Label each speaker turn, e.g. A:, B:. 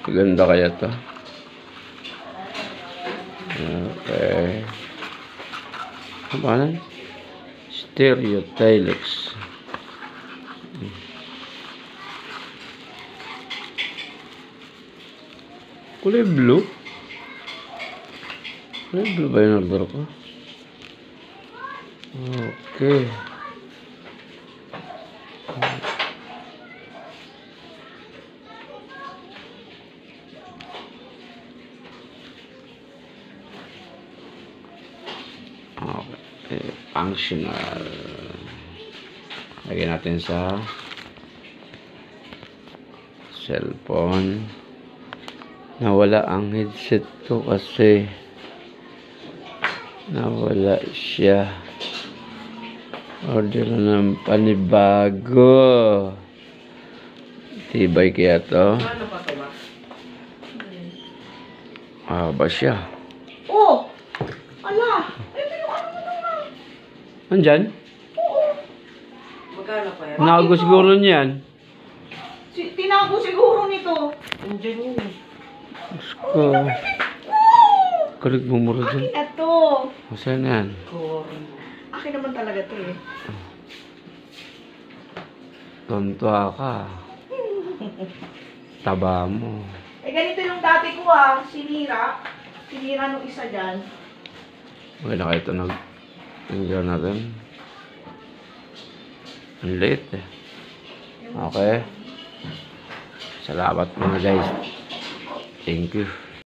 A: Maganda kaya to. Okay. Ano ba yan? Stereo Tilex. Kulay blue? Kulay blue ba yung order ko? Okay. Okay. Functional. Lagyan natin sa cellphone. Nawala ang headset ko kasi nawala siya. Order na ng panibago. Tibay kaya to? Ba siya?
B: Oh! Ala! Ay, pinukan mo naman.
A: Nandyan?
B: Oo. Magkano pa yan?
A: Nago siguro niyan.
B: Tinago siguro nito. Andiyan yun eh.
A: Diyos ko. Kalig bumuro dyan.
B: Akin na to.
A: Saan yan?
B: Akin naman talaga to eh.
A: Tonto ka. Taba mo.
B: Eh ganito yung dati ko ah. Sinira. Sinira nung isa dyan.
A: Okay na kayo ito nag-tingnan natin. Ang late eh. Okay. Salamat mga guys. Thank you.